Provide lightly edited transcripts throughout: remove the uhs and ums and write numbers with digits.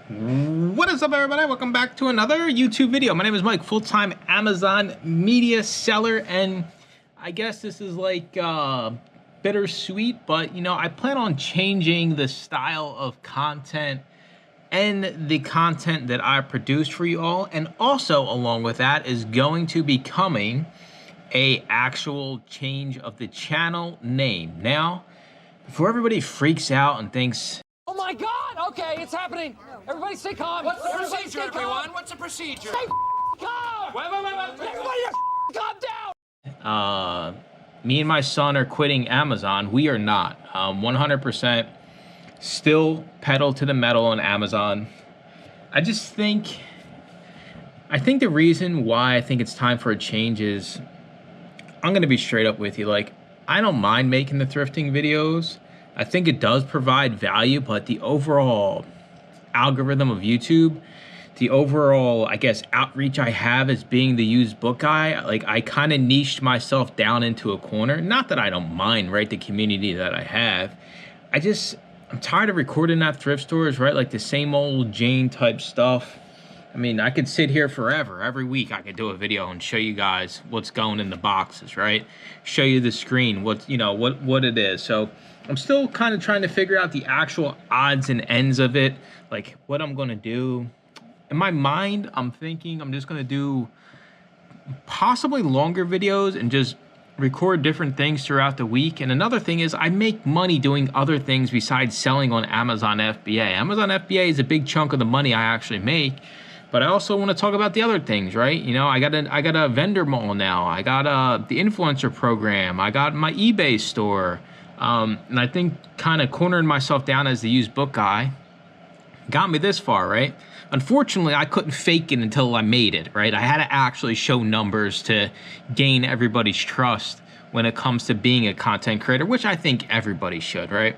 What is up, everybody? Welcome back to another YouTube video. My name is Mike, full-time Amazon media seller, and I guess this is like bittersweet, but you know, I plan on changing the style of content and the content that I produce for you all, and also along with that is going to be coming a actual change of the channel name. Now, before everybody freaks out and thinks, oh my God! Okay, it's happening. Everybody stay calm. What's the procedure, everyone? What's the procedure? Stay calm. Wait. Everybody calm down. me and my son are quitting Amazon. We are not. 100% still pedal to the metal on Amazon. I think the reason why I think it's time for a change is, I'm gonna be straight up with you. Like, I don't mind making the thrifting videos. I think it does provide value, but the overall algorithm of YouTube, the overall, I guess, outreach I have as being the used book guy, like, I kind of niched myself down into a corner. Not that I don't mind, right, the community that I have. I'm tired of recording at thrift stores, right? Like the same old Jane type stuff. I mean, I could sit here forever. Every week I could do a video and show you guys what's going in the boxes, right? Show you the screen, what it is. So I'm still kind of trying to figure out the actual odds and ends of it, like what I'm gonna do. In my mind, I'm thinking I'm just gonna do possibly longer videos and just record different things throughout the week. And another thing is, I make money doing other things besides selling on Amazon FBA. Amazon FBA is a big chunk of the money I actually make. But I also want to talk about the other things, right? You know, I got a vendor mall now. I got the influencer program. I got my eBay store. And I think kind of cornering myself down as the used book guy got me this far, right? Unfortunately, I couldn't fake it until I made it, right? I had to actually show numbers to gain everybody's trust when it comes to being a content creator, which I think everybody should, right?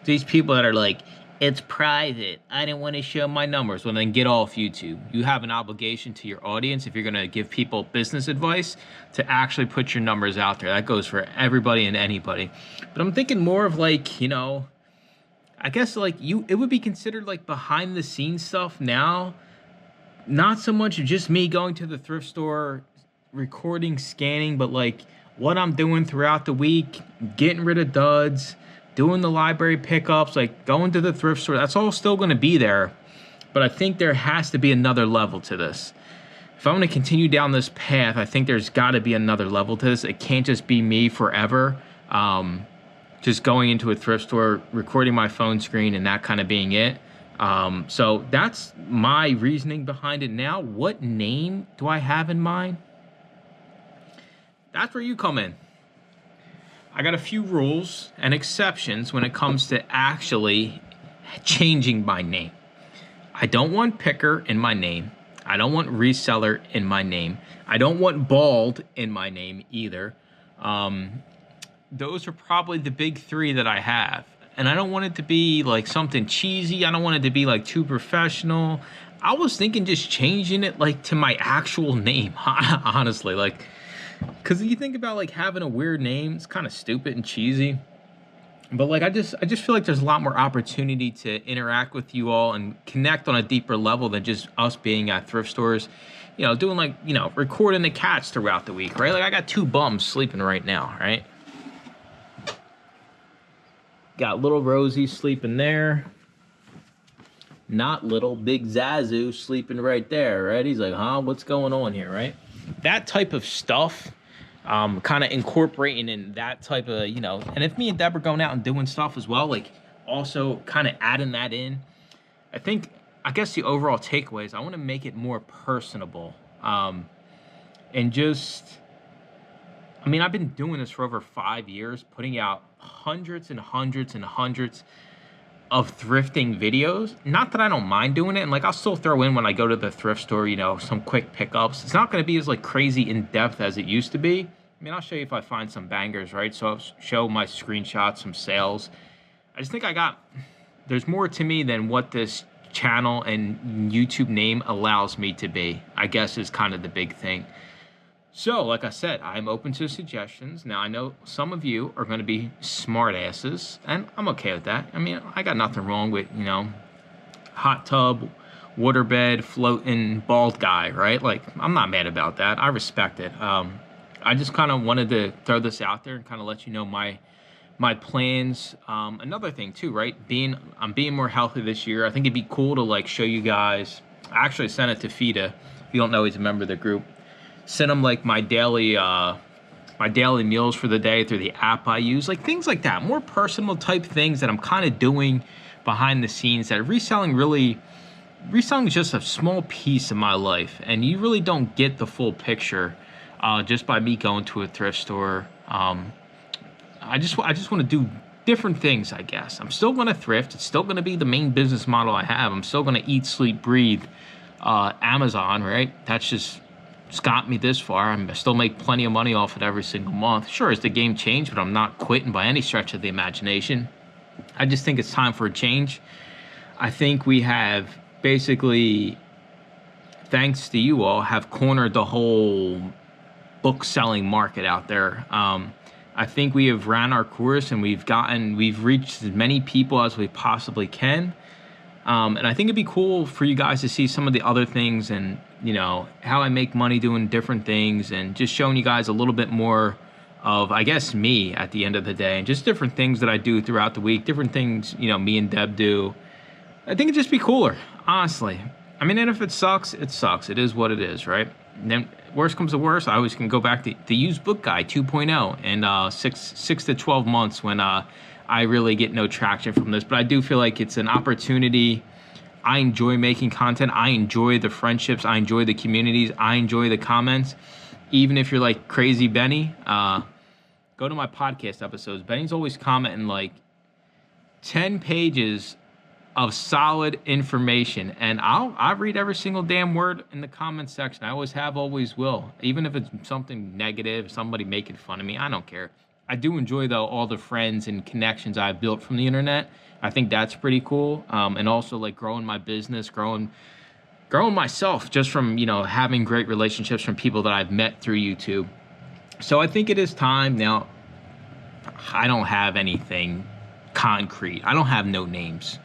These people that are like, it's private, I didn't want to show my numbers. Well, then get off YouTube. You have an obligation to your audience, if you're going to give people business advice, to actually put your numbers out there. That goes for everybody and anybody. But I'm thinking more of, like, you know, I guess like it would be considered like behind the scenes stuff now. Not so much just me going to the thrift store, recording, scanning, but like what I'm doing throughout the week, getting rid of duds, doing the library pickups, like going to the thrift store. That's all still going to be there, but I think there has to be another level to this. If I'm going to continue down this path, I think there's got to be another level to this. It can't just be me forever, just going into a thrift store, recording my phone screen, and that kind of being it. So that's my reasoning behind it. Now, what name do I have in mind? That's where you come in. I got a few rules and exceptions when it comes to actually changing my name. I don't want picker in my name. I don't want reseller in my name. I don't want bald in my name either. Those are probably the big three that I have. And I don't want it to be like something cheesy. I don't want it to be like too professional. I was thinking just changing it like to my actual name, honestly, like, because you think about like having a weird name, it's kind of stupid and cheesy. But like I just feel like there's a lot more opportunity to interact with you all and connect on a deeper level than just us being at thrift stores, you know, doing like, you know, recording the cats throughout the week, right? Like I got 2 bums sleeping right now, right? Got little Rosie sleeping there. Not little, big Zazu sleeping right there, right? He's like, huh, what's going on here, right? That type of stuff, kind of incorporating in that type of, you know, and if me and Deb are going out and doing stuff as well, like also kind of adding that in, I guess the overall takeaway is I want to make it more personable. And just, I mean, I've been doing this for over 5 years, putting out hundreds and hundreds and hundreds of thrifting videos. Not that I don't mind doing it, and like I'll still throw in when I go to the thrift store, you know, some quick pickups. It's not going to be as like crazy in depth as it used to be. I mean, I'll show you if I find some bangers, right? So I'll show my screenshots, some sales. I just think there's more to me than what this channel and YouTube name allows me to be, I guess, is kind of the big thing. So, like I said, I'm open to suggestions. Now, I know some of you are going to be smart asses, and I'm okay with that. I mean, I got nothing wrong with, you know, hot tub, waterbed floating bald guy, right? Like, I'm not mad about that. I respect it. I just kind of wanted to throw this out there and kind of let you know my plans. Another thing too, right? I'm being more healthy this year. I think it'd be cool to like show you guys. I actually sent it to Fida. If you don't know, he's a member of the group. Send him like my daily meals for the day through the app I use, like things like that. More personal type things that I'm kind of doing behind the scenes that reselling is just a small piece of my life, and you really don't get the full picture just by me going to a thrift store. I just want to do different things, I guess. I'm still going to thrift. It's still going to be the main business model I have. I'm still going to eat, sleep, breathe Amazon, right? It's got me this far. I still make plenty of money off it every single month. Sure, as the game changed, but I'm not quitting by any stretch of the imagination. I just think it's time for a change. I think we have basically, thanks to you all, have cornered the whole book selling market out there. I think we have ran our course and we've reached as many people as we possibly can. And I think it'd be cool for you guys to see some of the other things and, how I make money doing different things and just showing you guys a little bit more of, I guess, me at the end of the day and just different things that I do throughout the week, different things, me and Deb do. I think it'd just be cooler, honestly. I mean, and if it sucks, it sucks. It is what it is, right? And then worst comes to worst, I always can go back to the used book guy 2.0 in 6 to 12 months when I really get no traction from this. But I do feel like it's an opportunity. I enjoy making content. I enjoy the friendships. I enjoy the communities. I enjoy the comments. Even if you're like Crazy Benny, go to my podcast episodes. Benny's always commenting like 10 pages of solid information, and I read every single damn word in the comments section. I always have, always will. Even if it's something negative, somebody making fun of me, I don't care. I do enjoy though all the friends and connections I've built from the internet. I think that's pretty cool. And also like growing my business, growing myself just from, having great relationships from people that I've met through YouTube. So I think it is time now. I don't have anything concrete. I don't have no names.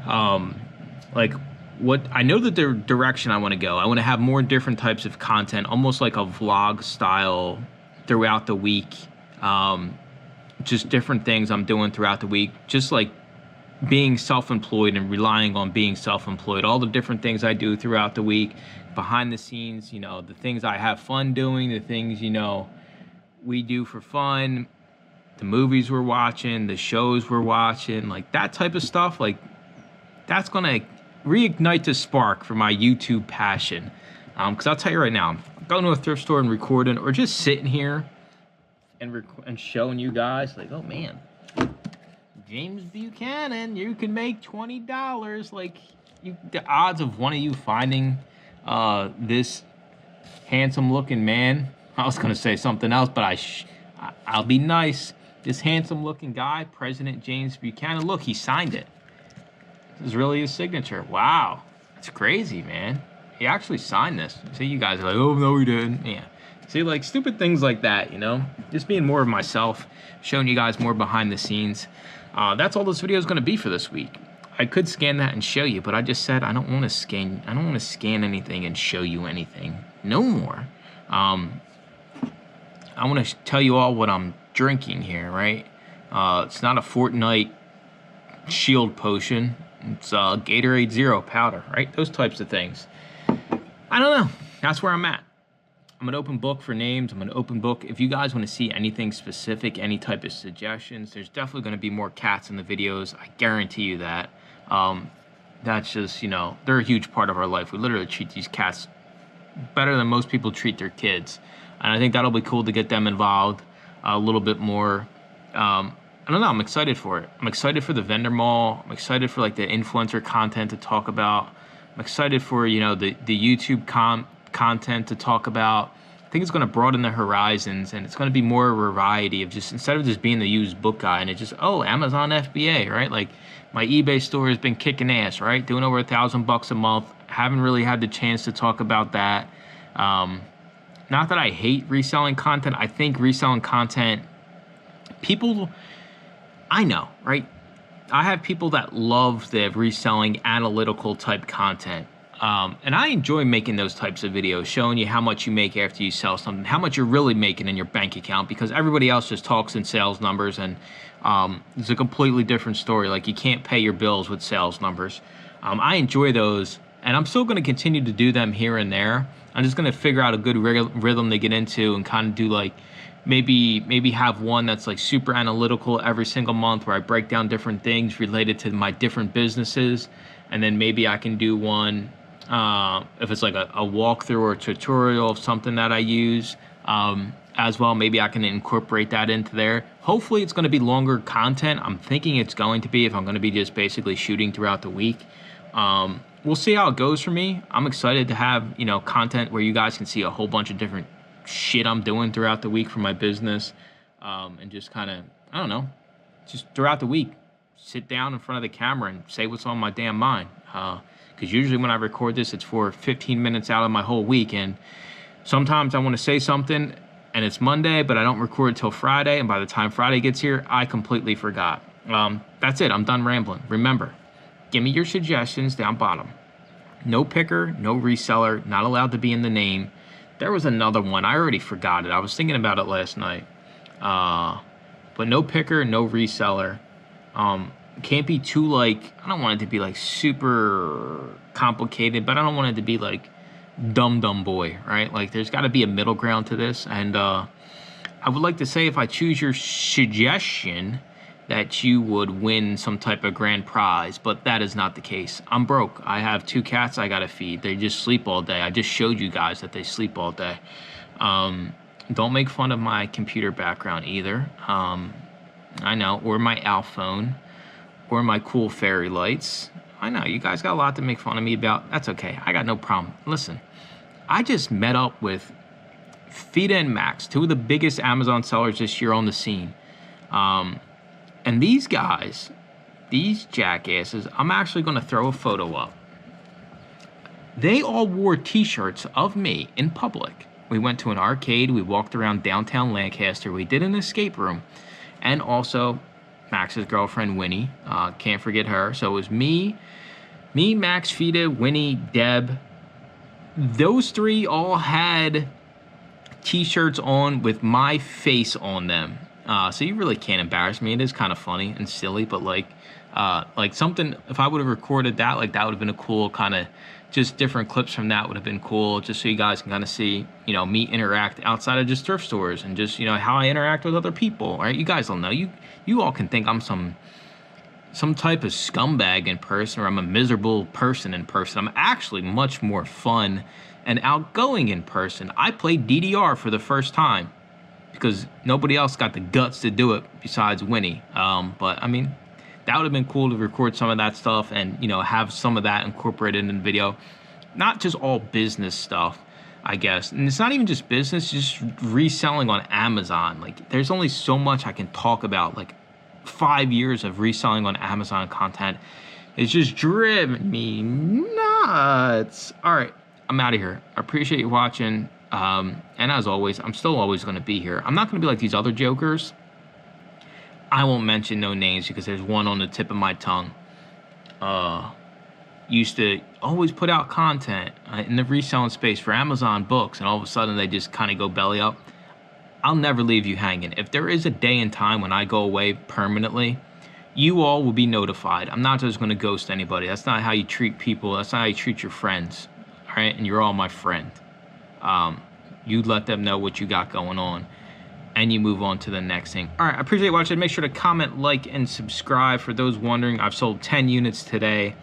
Like what I know that the direction I want to go. I want to have more different types of content, almost like a vlog style throughout the week. Just different things I'm doing throughout the week, just like being self-employed and relying on being self-employed, all the different things I do throughout the week, behind the scenes, the things I have fun doing, the things, we do for fun, the movies we're watching, the shows we're watching, like that type of stuff. Like that's going to reignite the spark for my YouTube passion. Because I'll tell you right now, I'm going to a thrift store and recording, or just sitting here and showing you guys like, oh man, James Buchanan, you can make $20. Like the odds of one of you finding this handsome looking man, I was going to say something else, but I'll be nice. This handsome looking guy, President James Buchanan, look, he signed it. This is really his signature. Wow. That's crazy, man. He actually signed this. See, you guys are like, oh, no, he didn't. Yeah. See, like, stupid things like that, Just being more of myself, showing you guys more behind the scenes. That's all this video is going to be for this week. I could scan that and show you, but I just said I don't want to scan anything and show you anything. No more. I want to tell you all what I'm drinking here, right? It's not a Fortnite shield potion. It's Gatorade Zero powder, right? Those types of things. I don't know. That's where I'm at. I'm an open book for names. I'm an open book. If you guys want to see anything specific, any type of suggestions, there's definitely going to be more cats in the videos. I guarantee you that. That's just, they're a huge part of our life. We literally treat these cats better than most people treat their kids. And I think that'll be cool to get them involved a little bit more. I don't know. I'm excited for it. I'm excited for the vendor mall. I'm excited for like the influencer content to talk about. I'm excited for, the YouTube content to talk about. I think it's going to broaden the horizons, and it's going to be more variety of just, instead of just being the used book guy and it just, oh, Amazon FBA, right? Like my eBay store has been kicking ass, right? Doing over $1,000 a month. Haven't really had the chance to talk about that. Not that I hate reselling content. I think reselling content, people, I know, right? I have people that love the reselling analytical type content. And I enjoy making those types of videos, showing you how much you make after you sell something, how much you're really making in your bank account, because everybody else just talks in sales numbers, and it's a completely different story. Like, you can't pay your bills with sales numbers. I enjoy those, and I'm still going to continue to do them here and there. I'm just going to figure out a good rhythm to get into and kind of do like maybe have one that's like super analytical every single month, where I break down different things related to my different businesses. And then maybe I can do one if it's like a walkthrough or a tutorial of something that I use as well. Maybe I can incorporate that into there. Hopefully it's going to be longer content. I'm thinking it's going to be, if I'm going to be just basically shooting throughout the week. We'll see how it goes for me. I'm excited to have, you know, content where you guys can see a whole bunch of different shit I'm doing throughout the week for my business, and just kind of, I don't know, just throughout the week, sit down in front of the camera and say what's on my damn mind. Because usually when I record this, it's for 15 minutes out of my whole week, and sometimes I want to say something and it's Monday, but I don't record till Friday, and by the time Friday gets here, I completely forgot. That's it. I'm done rambling. Remember, give me your suggestions down bottom. No picker, no reseller, not allowed to be in the name. There was another one. I already forgot it. I was thinking about it last night. But no picker, no reseller. Can't be too, like, I don't want it to be like super complicated, but I don't want it to be like dumb boy, right? Like, there's got to be a middle ground to this. And I would like to say, if I choose your suggestion, that you would win some type of grand prize, but that is not the case. I'm broke. I have 2 cats I gotta feed. They just sleep all day. I just showed you guys that they sleep all day. Don't make fun of my computer background either. I know, or my Alf phone, or my cool fairy lights. I know, you guys got a lot to make fun of me about. That's okay, I got no problem. Listen, I just met up with Fida and Max, 2 of the biggest Amazon sellers this year on the scene. And these guys, these jackasses, I'm actually going to throw a photo up. They all wore t-shirts of me in public. We went to an arcade. We walked around downtown Lancaster. We did an escape room. And also Max's girlfriend, Winnie. Can't forget her. So it was me, Max, Fida, Winnie, Deb. Those 3 all had t-shirts on with my face on them. So you really can't embarrass me. It is kind of funny and silly, but like something, if I would have recorded that, like that would have been a cool kind of, just different clips from that would have been cool, just so you guys can kind of see, you know, me interact outside of just thrift stores, and just, you know, how I interact with other people, right? You guys don't know. You all can think I'm some type of scumbag in person, or I'm a miserable person in person. I'm actually much more fun and outgoing in person. I played DDR for the first time, because nobody else got the guts to do it besides Winnie. But I mean, that would have been cool to record some of that stuff, and, you know, have some of that incorporated in the video. Not just all business stuff, I guess. And it's not even just business, just reselling on Amazon. Like, there's only so much I can talk about. Like, 5 years of reselling on Amazon content. It's just driven me nuts. All right, I'm out of here. I appreciate you watching. And as always, I'm still always going to be here. I'm not going to be like these other jokers. I won't mention no names, because there's one on the tip of my tongue. Used to always put out content in the reselling space for Amazon books, and all of a sudden they just kind of go belly up. I'll never leave you hanging. If there is a day and time when I go away permanently, you all will be notified. I'm not just going to ghost anybody. That's not how you treat people. That's not how you treat your friends. All right? And you're all my friend. You let them know what you got going on, and you move on to the next thing. All right, I appreciate you watching. Make sure to comment, like, and subscribe. For those wondering, I've sold 10 units today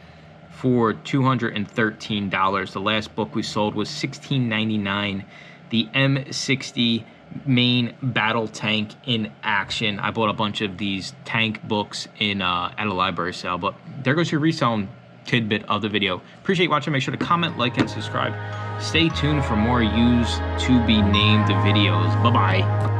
for $213. The last book we sold was $16.99. The M60 main battle tank in action. I bought a bunch of these tank books in at a library sale. But there goes your reselling tidbit of the video. Appreciate you watching. Make sure to comment, like, and subscribe. Stay tuned for more used to be named videos. Bye-bye.